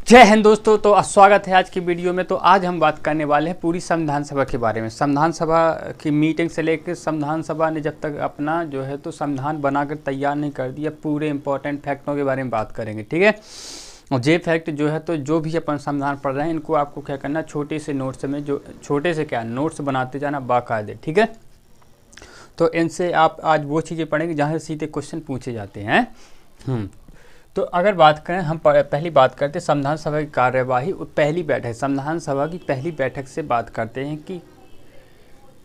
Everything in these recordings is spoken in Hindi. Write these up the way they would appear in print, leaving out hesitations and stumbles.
जय हिंद दोस्तों। तो स्वागत है आज की वीडियो में। तो आज हम बात करने वाले हैं पूरी संविधान सभा के बारे में। संविधान सभा की मीटिंग से लेकर संविधान सभा ने जब तक अपना जो है तो संविधान बनाकर तैयार नहीं कर दिया, पूरे इंपॉर्टेंट फैक्टों के बारे में बात करेंगे, ठीक है। और ये फैक्ट जो है तो जो भी अपन संविधान पढ़ रहे हैं इनको आपको क्या करना, छोटे से नोट्स में, जो छोटे से क्या नोट्स बनाते जाना बाकायदे, ठीक है। तो इनसे आप आज वो चीज़ें पढ़ेंगे जहाँ से सीधे क्वेश्चन पूछे जाते हैं। तो अगर बात करें, हम पहली बात करते हैं संविधान सभा की कार्यवाही। पहली बैठक, संविधान सभा की पहली बैठक से बात करते हैं कि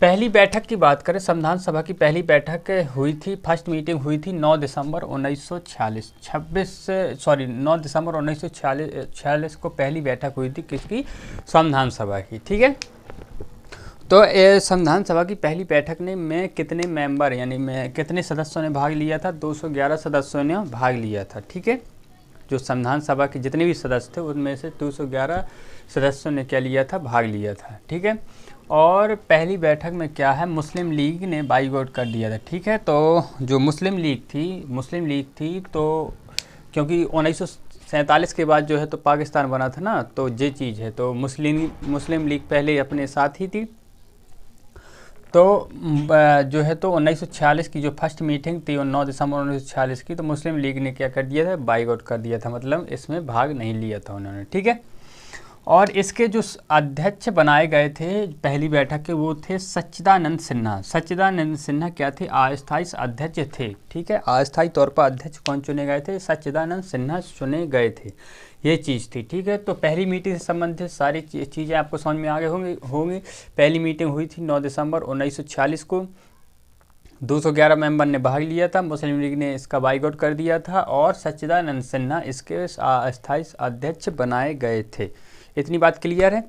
पहली बैठक की बात करें। संविधान सभा की पहली बैठक हुई थी, फर्स्ट मीटिंग हुई थी 9 दिसंबर 1946। 9 दिसंबर 1946 को पहली बैठक हुई थी किसकी? संविधान सभा की, ठीक है। तो संविधान सभा की पहली बैठक में कितने मेंबर यानी में कितने सदस्यों ने भाग लिया था? 211 सदस्यों ने भाग लिया था, ठीक है। जो संविधान सभा के जितने भी सदस्य थे उनमें से 211 सदस्यों ने क्या लिया था? भाग लिया था, ठीक है। और पहली बैठक में क्या है, मुस्लिम लीग ने बाइकआउट कर दिया था, ठीक है। तो जो मुस्लिम लीग थी तो क्योंकि 1947 के बाद जो है तो पाकिस्तान बना था ना, तो ये चीज़ है। तो मुस्लिम लीग पहले अपने साथ ही थी। तो जो है तो 1946 की जो फर्स्ट मीटिंग थी 9 दिसंबर 1946 की, तो मुस्लिम लीग ने क्या कर दिया था? बाइकआउट कर दिया था, मतलब इसमें भाग नहीं लिया था उन्होंने, ठीक है। और इसके जो अध्यक्ष बनाए गए थे पहली बैठक के, वो थे सच्चिदानंद सिन्हा। सच्चिदानंद सिन्हा क्या थे? अस्थायी अध्यक्ष थे, ठीक है। अस्थायी तौर पर अध्यक्ष कौन चुने गए थे? सच्चिदानंद सिन्हा चुने गए थे, ये चीज़ थी, ठीक है। तो पहली मीटिंग से संबंधित सारी चीज़ें आपको समझ में आ गई होंगी। पहली मीटिंग हुई थी 9 दिसंबर 1946 को। 211 मेंबर ने भाग लिया था, मुस्लिम लीग ने इसका बाइकआउट कर दिया था और सच्चिदानंद सिन्हा इसके अस्थायी अध्यक्ष बनाए गए थे। इतनी बात क्लियर है।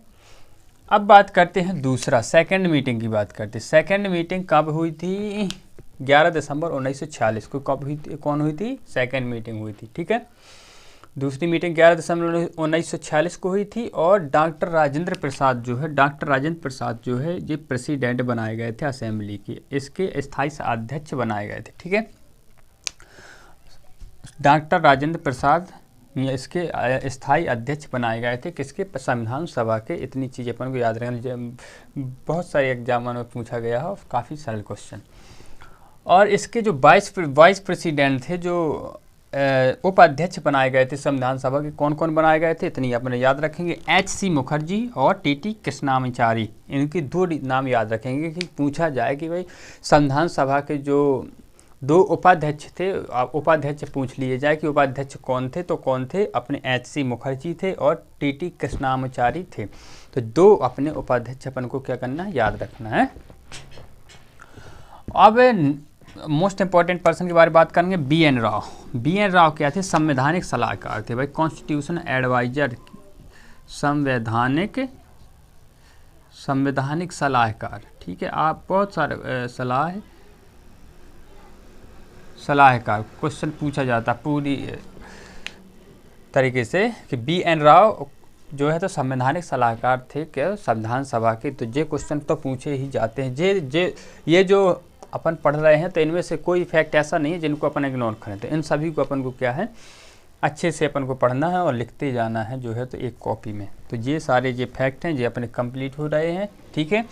अब बात करते हैं दूसरा, सेकंड मीटिंग की बात करते हैं। सेकंड मीटिंग कब हुई थी? 11 दिसंबर 1946 को कब हुई थी? कौन हुई थी? सेकंड मीटिंग हुई थी, ठीक है। दूसरी मीटिंग 11 दिसंबर 1946 को हुई थी और डॉक्टर राजेंद्र प्रसाद जो है ये प्रेसिडेंट बनाए गए थे असेंबली की, इसके स्थायी अध्यक्ष बनाए गए थे, ठीक है। डॉक्टर राजेंद्र प्रसाद इसके स्थायी अध्यक्ष बनाए गए थे किसके? संविधान सभा के। इतनी चीज़ें अपन को याद रखना, बहुत सारे एग्जामों में पूछा गया है, काफ़ी सरल क्वेश्चन। और इसके जो वाइस प्रेसिडेंट थे, जो उपाध्यक्ष बनाए गए थे संविधान सभा के, कौन कौन बनाए गए थे? इतनी अपने याद रखेंगे, एच.सी. मुखर्जी और टी.टी. कृष्णामाचारी। इनके दो नाम याद रखेंगे कि पूछा जाए कि भाई संविधान सभा के जो दो उपाध्यक्ष थे, उपाध्यक्ष पूछ लिए जाए कि उपाध्यक्ष कौन थे, तो कौन थे? अपने एच.सी. मुखर्जी थे और टी.टी. कृष्णामाचारी थे। तो दो अपने उपाध्यक्ष अपन को क्या करना है? याद रखना है। अब मोस्ट इंपॉर्टेंट पर्सन के बारे में बात करेंगे, बी.एन. राव। बी.एन. राव क्या थे? संवैधानिक सलाहकार थे भाई, कॉन्स्टिट्यूशन एडवाइजर, संवैधानिक सलाहकार, ठीक है। आप बहुत सारे सलाहकार क्वेश्चन पूछा जाता पूरी तरीके से कि बी.एन. राव जो है तो संवैधानिक सलाहकार थे क्या संविधान सभा के। तो ये क्वेश्चन तो पूछे ही जाते हैं। ये जो अपन पढ़ रहे हैं तो इनमें से कोई फैक्ट ऐसा नहीं है जिनको अपन इग्नोर करें। तो इन सभी को अपन को क्या है, अच्छे से अपन को पढ़ना है और लिखते जाना है जो है तो एक कॉपी में। तो ये सारे जो फैक्ट हैं ये अपने कंप्लीट हो रहे हैं, ठीक है।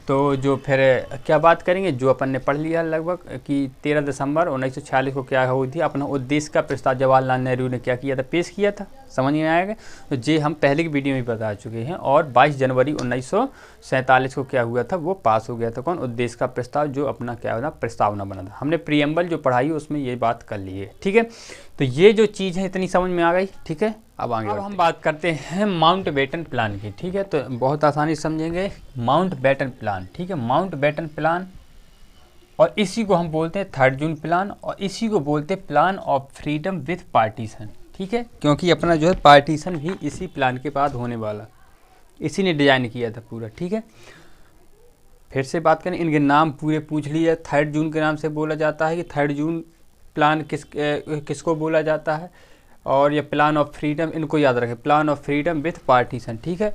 तो जो फिर क्या बात करेंगे, जो अपन ने पढ़ लिया लगभग कि 13 दिसंबर 1946 को क्या हुई थी, अपना उद्देश्य का प्रस्ताव जवाहरलाल नेहरू ने क्या किया था? पेश किया था, समझ में आएगा। तो ये हम पहले की वीडियो में बता चुके हैं। और 22 जनवरी 1947 को क्या हुआ था? वो पास हो गया था। कौन? उद्देश्य का प्रस्ताव, जो अपना क्या होना, प्रस्तावना बना था। हमने प्रीएम्बल जो पढ़ाई उसमें ये बात कर ली है, ठीक है। तो ये जो चीज़ है इतनी समझ में आ गई, ठीक है। अब हम बात करते हैं माउंटबेटन प्लान की, ठीक है। तो बहुत आसानी से समझेंगे, माउंटबेटन प्लान, ठीक है। माउंटबेटन प्लान, और इसी को हम बोलते हैं 3 जून प्लान, और इसी को बोलते हैं plan of freedom with partition, ठीक है। क्योंकि अपना जो है पार्टीशन भी इसी प्लान के बाद होने वाला, इसी ने डिजाइन किया था पूरा, ठीक है। फिर से बात करें, इनके नाम पूरे पूछ लिए। 3 जून के नाम से बोला जाता है कि 3 जून प्लान किसको बोला जाता है, और ये प्लान ऑफ फ्रीडम, इनको याद रखें, plan of freedom with partition, ठीक है।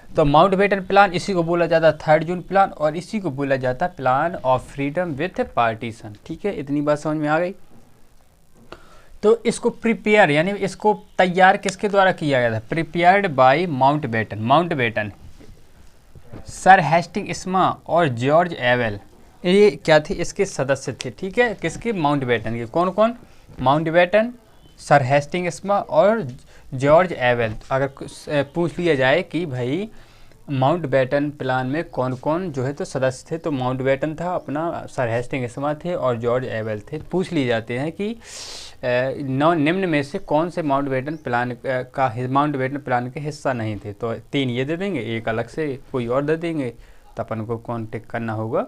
तो माउंटबेटन प्लान इसी को बोला जाता है 3 जून प्लान, और इसी को बोला जाता है plan of freedom with partition, ठीक है। इतनी बात समझ में आ गई। तो इसको प्रिपेयर यानी इसको तैयार किसके द्वारा किया गया था? Prepared by Mountbatten, sir Hastings और जॉर्ज एवेल, ये क्या थे? इसके सदस्य थे। ठीक है, किसके? माउंटबेटन के। कौन कौन? माउंटबेटन, सर हेस्टिंग्स और जॉर्ज एवेल। अगर पूछ लिया जाए कि भाई माउंटबेटन प्लान में कौन कौन जो है तो सदस्य थे, तो माउंटबेटन था अपना, सर हेस्टिंग्स थे और जॉर्ज एवेल थे। पूछ लिए जाते हैं कि निम्न में से कौन से माउंटबेटन प्लान के हिस्सा नहीं थे, तो 3 ये दे देंगे, एक अलग से कोई और दे देंगे, तो अपन को कौन टिक करना होगा?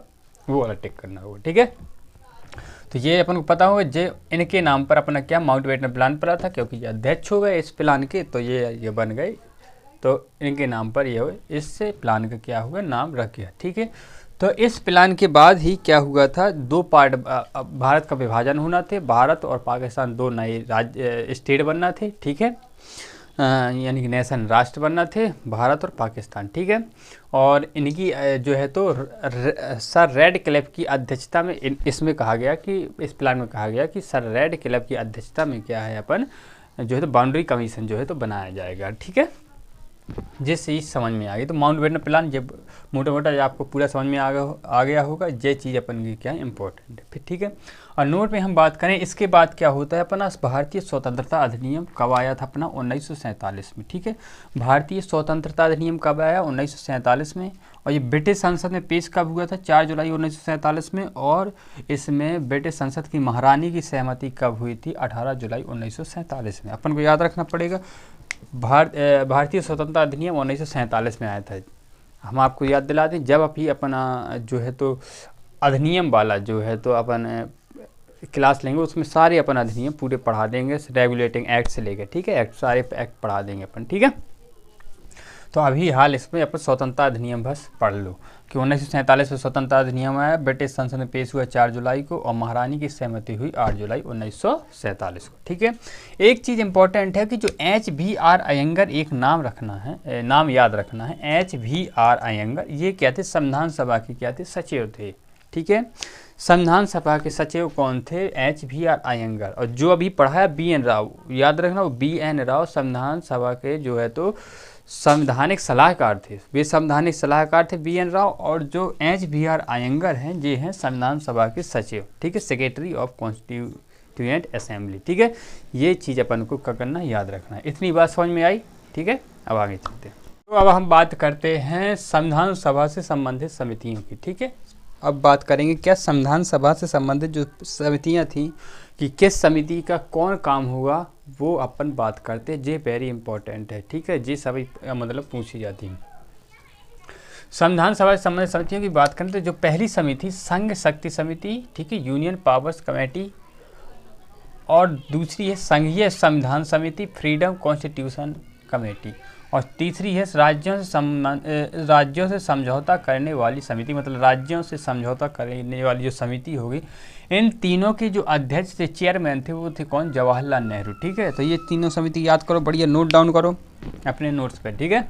वो वाला टिक करना होगा। ठीक है, तो ये अपन को पता होगा जे इनके नाम पर अपना क्या माउंटबेटन प्लान पड़ा था, क्योंकि ये अध्यक्ष हो गए इस प्लान के, तो ये बन गए, तो इनके नाम पर ये हो, इससे प्लान का क्या होगा? नाम रख गया। ठीक है, तो इस प्लान के बाद ही क्या हुआ था? 2 पार्ट भारत का विभाजन होना थे, भारत और पाकिस्तान 2 नए राज्य स्टेट बनना थे। ठीक है, यानी कि नेशन, राष्ट्र बनना थे, भारत और पाकिस्तान। ठीक है, और इनकी जो है तो सर रेडक्लिफ की अध्यक्षता में इसमें कहा गया कि इस प्लान में कहा गया कि सर रेडक्लिफ की अध्यक्षता में क्या है अपन जो है तो बाउंड्री कमीशन जो है तो बनाया जाएगा। ठीक है, जिससे ही समझ में आ गई। तो माउंटबेटन प्लान जब मोटा मोटा आपको पूरा समझ में आ गया होगा, ये चीज़ अपन की क्या है? इंपॉर्टेंट है। फिर ठीक है, और नोट में हम बात करें इसके बाद क्या होता है अपना भारतीय स्वतंत्रता अधिनियम कब आया था अपना? 1947 में। ठीक है, भारतीय स्वतंत्रता अधिनियम कब आया? 1947 में। और ये ब्रिटिश संसद में पेश कब हुआ था? 4 जुलाई 1947 में। और इसमें ब्रिटिश संसद की महारानी की सहमति कब हुई थी? 18 जुलाई 1947 में। अपन को याद रखना पड़ेगा, भारतीय स्वतंत्रता अधिनियम 1947 में आया था। हम आपको याद दिला दें, जब अभी अपना जो है तो अधिनियम वाला जो है तो अपन क्लास लेंगे, उसमें सारे अपन अधिनियम पूरे पढ़ा देंगे, रेगुलेटिंग एक्ट से लेकर। ठीक है, एक्ट सारे एक्ट पढ़ा देंगे अपन। ठीक है, तो अभी हाल इसमें अपन स्वतंत्रता अधिनियम बस पढ़ लो कि 1947 में स्वतंत्रता अधिनियम आया, ब्रिटिश संसद में पेश हुआ 4 जुलाई को, और महारानी की सहमति हुई 8 जुलाई 1947 को। ठीक है, एक चीज़ इंपॉर्टेंट है कि जो HVR अयंगर एक नाम रखना है, नाम याद रखना है। HVR अयंगर ये क्या थे? संविधान सभा के क्या थे? सचिव थे। ठीक है, संविधान सभा के सचिव कौन थे? HVR अयंगर। और जो अभी पढ़ा है BN राव, याद रखना, वो BN राव संविधान सभा के जो है तो संवैधानिक सलाहकार थे। वे संवैधानिक सलाहकार थे BN राव, और जो HVR अयंगर हैं ये हैं संविधान सभा के सचिव। ठीक है, सेक्रेटरी ऑफ कॉन्स्टिट्यूएंट असेंबली। ठीक है, ये चीज़ अपन को क्या करना, याद रखना है। इतनी बात समझ में आई? ठीक है, अब आगे चलते हैं। तो अब हम बात करते हैं संविधान सभा से संबंधित समितियों की। ठीक है, अब बात करेंगे क्या संविधान सभा से संबंधित जो समितियां थी कि किस समिति का कौन काम होगा, वो अपन बात करते हैं। ये वेरी इंपॉर्टेंट है। ठीक है, ये सभी मतलब पूछी जाती हैं। संविधान सभा से संबंधित समितियों की बात करें तो जो पहली समिति संघ शक्ति समिति, ठीक है, यूनियन पावर्स कमेटी, और दूसरी है संघीय संविधान समिति, फ्रीडम कॉन्स्टिट्यूशन कमेटी, और तीसरी है राज्यों से समझौता करने वाली समिति, मतलब राज्यों से समझौता करने वाली जो समिति होगी। इन तीनों के जो अध्यक्ष थे, चेयरमैन थे, वो थे कौन? जवाहरलाल नेहरू। ठीक है, तो ये तीनों समिति याद करो, बढ़िया नोट डाउन करो अपने नोट्स पे। ठीक है,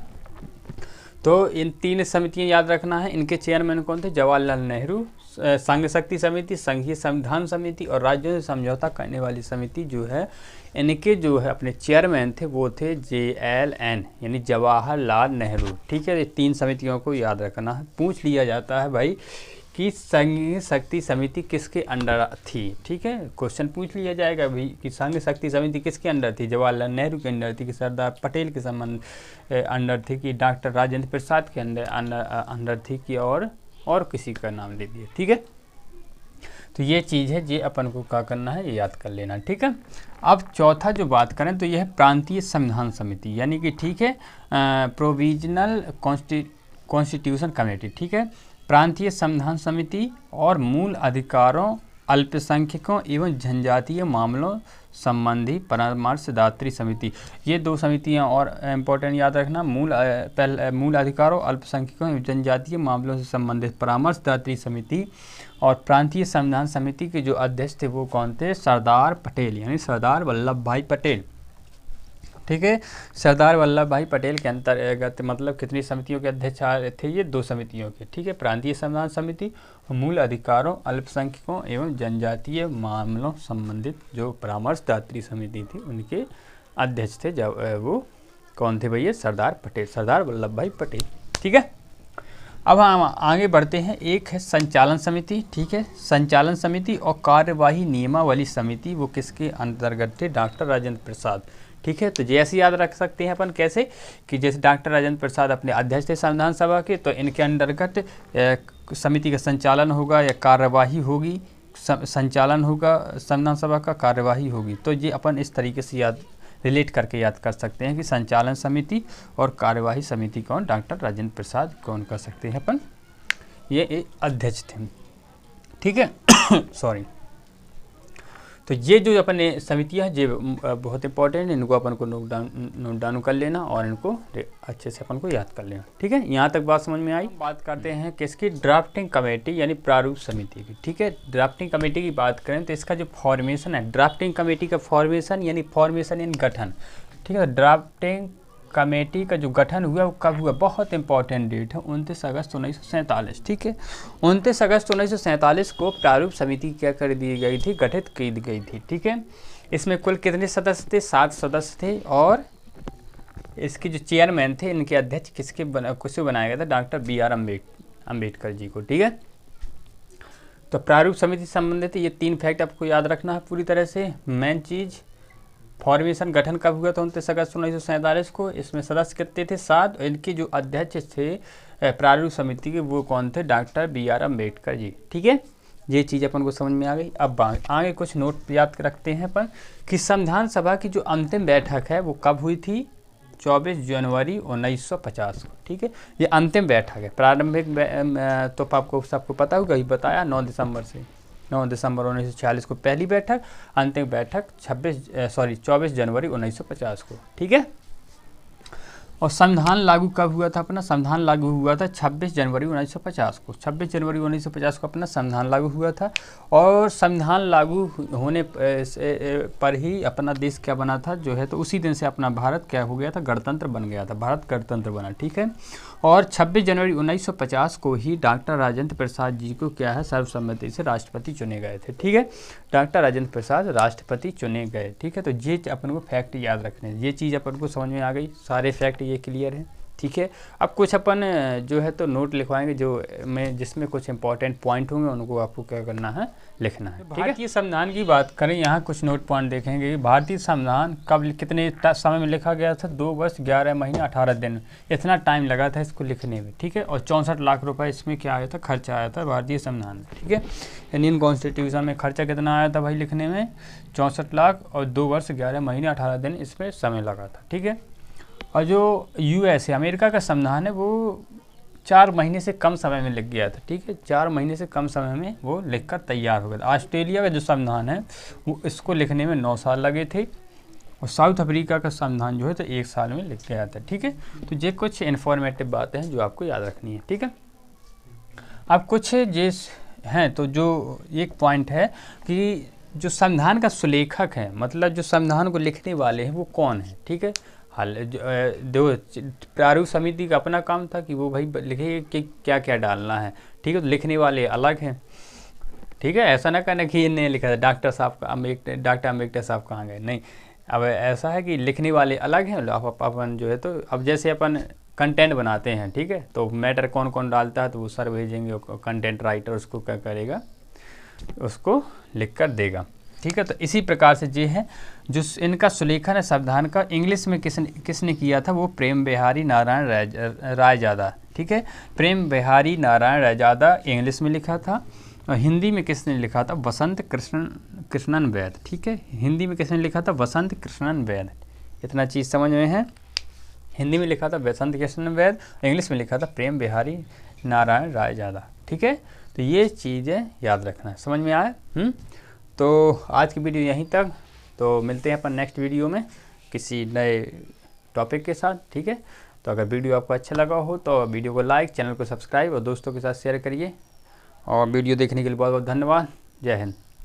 तो इन 3 समितियां याद रखना है। इनके चेयरमैन कौन थे? जवाहरलाल नेहरू। संघ शक्ति समिति, संघीय संविधान समिति और राज्यों से समझौता करने वाली समिति जो है, इनके जो है अपने चेयरमैन थे वो थे JLN यानी जवाहरलाल नेहरू। ठीक है, ये 3 समितियों को याद रखना है। पूछ लिया जाता है भाई कि संघ शक्ति समिति किसके अंडर थी। ठीक है, क्वेश्चन पूछ लिया जाएगा भाई कि संघ शक्ति समिति किसके अंडर थी? जवाहरलाल नेहरू के अंडर थी कि सरदार पटेल के संबंध अंडर थी कि डॉक्टर राजेंद्र प्रसाद के अंडर थी कि और किसी का नाम ले दिया। ठीक है, तो ये चीज़ है, ये अपन को क्या करना है, ये याद कर लेना। ठीक है, अब चौथा जो बात करें तो यह है प्रांतीय संविधान समिति, यानी कि ठीक है प्रोविजनल कॉन्स्टिट्यूशन कमेटी। ठीक है, प्रांतीय संविधान समिति और मूल अधिकारों, अल्पसंख्यकों एवं जनजातीय मामलों संबंधी परामर्शदात्री समिति। ये 2 समितियां और इम्पोर्टेंट याद रखना, मूल अधिकारों, अल्पसंख्यकों एवं जनजातीय मामलों से संबंधित परामर्शदात्री समिति। और प्रांतीय संविधान समिति के जो अध्यक्ष थे वो कौन थे? सरदार पटेल, यानी सरदार वल्लभ भाई पटेल। ठीक है। सरदार वल्लभ भाई पटेल के अंतर्गत मतलब कितनी समितियों के अध्यक्ष थे ये? 2 समितियों के, ठीक है। प्रांतीय संविधान समिति और मूल अधिकारों, अल्पसंख्यकों एवं जनजातीय मामलों संबंधित जो परामर्शदात्री समिति थी उनके अध्यक्ष थे जब वो कौन थे भैया? सरदार पटेल, सरदार वल्लभ भाई पटेल, ठीक है। अब हम आगे बढ़ते हैं। एक है संचालन समिति, ठीक है। संचालन समिति और कार्यवाही नियमावली समिति वो किसके अंतर्गत थे? डॉक्टर राजेंद्र प्रसाद, ठीक है। तो जैसे याद रख सकते हैं अपन कैसे कि जैसे डॉक्टर राजेंद्र प्रसाद अपने अध्यक्ष थे संविधान सभा के, तो इनके अंतर्गत समिति का संचालन होगा या कार्यवाही होगी, संचालन होगा संविधान सभा का, कार्यवाही होगी। तो ये अपन इस तरीके से याद रिलेट करके याद कर सकते हैं कि संचालन समिति और कार्यवाही समिति कौन? डॉक्टर राजेंद्र प्रसाद कौन कर सकते हैं अपन? ये अध्यक्ष थे, ठीक है। सॉरी। तो ये जो अपन समितियाँ ये बहुत इंपॉर्टेंट है, इनको अपन को नोट डाउन कर लेना और इनको अच्छे से अपन को याद कर लेना, ठीक है। यहाँ तक बात समझ में आई। बात करते हैं किसकी? ड्राफ्टिंग कमेटी यानी प्रारूप समिति की, ठीक है। ड्राफ्टिंग कमेटी की बात करें तो इसका जो फॉर्मेशन है, ड्राफ्टिंग कमेटी का फॉर्मेशन यानी गठन, ठीक है। ड्राफ्टिंग कमेटी का जो गठन हुआ वो कब हुआ? बहुत इंपॉर्टेंट डेट है, 29 अगस्त 1947, ठीक है। 29 अगस्त 1947 को प्रारूप समिति क्या कर दी गई थी? गठित की गई थी, ठीक है। इसमें कुल कितने सदस्य थे? 7 सदस्य थे और इसके जो चेयरमैन थे, इनके अध्यक्ष किससे बनाया गया था? Doctor B.R. अम्बेडकर जी को, ठीक है। तो प्रारूप समिति से संबंधित ये 3 फैक्ट आपको याद रखना है पूरी तरह से। मेन चीज़ फॉर्मेशन गठन कब हुआ था? 29 अगस्त 1947 को। इसमें सदस्य कितने थे? 7। इनके जो अध्यक्ष थे प्रारूप समिति के वो कौन थे? Doctor B.R. अम्बेडकर जी, ठीक है। ये चीज़ अपन को समझ में आ गई। अब आगे कुछ नोट याद रखते हैं अपन कि संविधान सभा की जो अंतिम बैठक है वो कब हुई थी? 24 जनवरी 1950 को, ठीक है। ये अंतिम बैठक है। प्रारंभिक तो आपको सबको पता होगा, ही बताया 9 दिसंबर 1946 को पहली बैठक, अंतिम बैठक 24 जनवरी 1950 को, ठीक है। और संविधान लागू कब हुआ था अपना? संविधान लागू हुआ था 26 जनवरी 1950 को। 26 जनवरी 1950 को अपना संविधान लागू हुआ था। और संविधान लागू होने पर ही अपना देश क्या बना था जो है, तो उसी दिन से अपना भारत क्या हो गया था? गणतंत्र बन गया था, भारत गणतंत्र बना, ठीक है। और 26 जनवरी 1950 को ही डॉक्टर राजेंद्र प्रसाद जी को क्या है? सर्वसम्मति से राष्ट्रपति चुने गए थे, ठीक है। डॉक्टर राजेंद्र प्रसाद राष्ट्रपति चुने गए, ठीक है। तो ये अपन को फैक्ट याद रखने हैं। ये चीज़ अपन को समझ में आ गई, सारे फैक्ट ये क्लियर है, ठीक है। अब कुछ अपन जो है तो नोट लिखवाएंगे जिसमें कुछ इंपॉर्टेंट पॉइंट होंगे, उनको आपको क्या करना है? लिखना है, ठीक है। भारतीय संविधान की बात करें, यहाँ कुछ नोट पॉइंट देखेंगे। भारतीय संविधान कब कितने समय में लिखा गया था? 2 वर्ष 11 महीने 18 दिन, इतना टाइम लगा था इसको लिखने में, ठीक है। और 64 लाख रुपए इसमें क्या आया था? खर्चा आया था भारतीय संविधान में, ठीक है। इंडियन कॉन्स्टिट्यूशन में खर्चा कितना आया था भाई लिखने में? 64 लाख और 2 वर्ष 11 महीने 18 दिन इसमें समय लगा था, ठीक है। और जो USA अमेरिका का संविधान है वो 4 महीने से कम समय में लिख गया था, ठीक है। 4 महीने से कम समय में वो लिखकर तैयार हो गया था। ऑस्ट्रेलिया का जो संविधान है वो इसको लिखने में 9 साल लगे थे। और साउथ अफ्रीका का संविधान जो है तो 1 साल में लिख गया था, ठीक है। तो ये कुछ इन्फॉर्मेटिव बातें हैं जो आपको याद रखनी है, ठीक है। अब कुछ जिस हैं तो जो एक पॉइंट है कि जो संविधान का सुलेखक है, मतलब जो संविधान को लिखने वाले हैं वो कौन है, ठीक है। प्रारूप समिति का अपना काम था कि वो भाई लिखे कि क्या क्या डालना है, ठीक है। तो लिखने वाले अलग हैं, ठीक है। ऐसा ना करना कि इन्हें लिखा था डॉक्टर अम्बेडकर साहब कहाँ गए, नहीं। अब ऐसा है कि लिखने वाले अलग हैं, अपन जो है तो अब जैसे अपन कंटेंट बनाते हैं, ठीक है। तो मैटर कौन कौन डालता है तो वो सर भेजेंगे, कंटेंट राइटर उसको क्या करेगा? उसको लिख कर देगा, ठीक है। तो इसी प्रकार से ये है जो इनका सुलेखन है संविधान का, इंग्लिश में किसने किया था? वो प्रेम बिहारी नारायण रायजादा, ठीक है। प्रेम बिहारी नारायण रायजादा इंग्लिश में लिखा था। और हिंदी में किसने लिखा था? वसंत कृष्णन वैद, ठीक है। हिंदी में किसने लिखा था? वसंत कृष्णन वैद। इतना चीज़ समझ में है। हिंदी में लिखा था वसंत कृष्णन वैद, इंग्लिश में लिखा था प्रेम बिहारी नारायण रायजादा, ठीक है। तो ये चीज़ें याद रखना है, समझ में आया? तो आज की वीडियो यहीं तक, तो मिलते हैं अपन नेक्स्ट वीडियो में किसी नए टॉपिक के साथ, ठीक है। तो अगर वीडियो आपको अच्छा लगा हो तो वीडियो को लाइक, चैनल को सब्सक्राइब और दोस्तों के साथ शेयर करिए। और वीडियो देखने के लिए बहुत बहुत धन्यवाद। जय हिंद।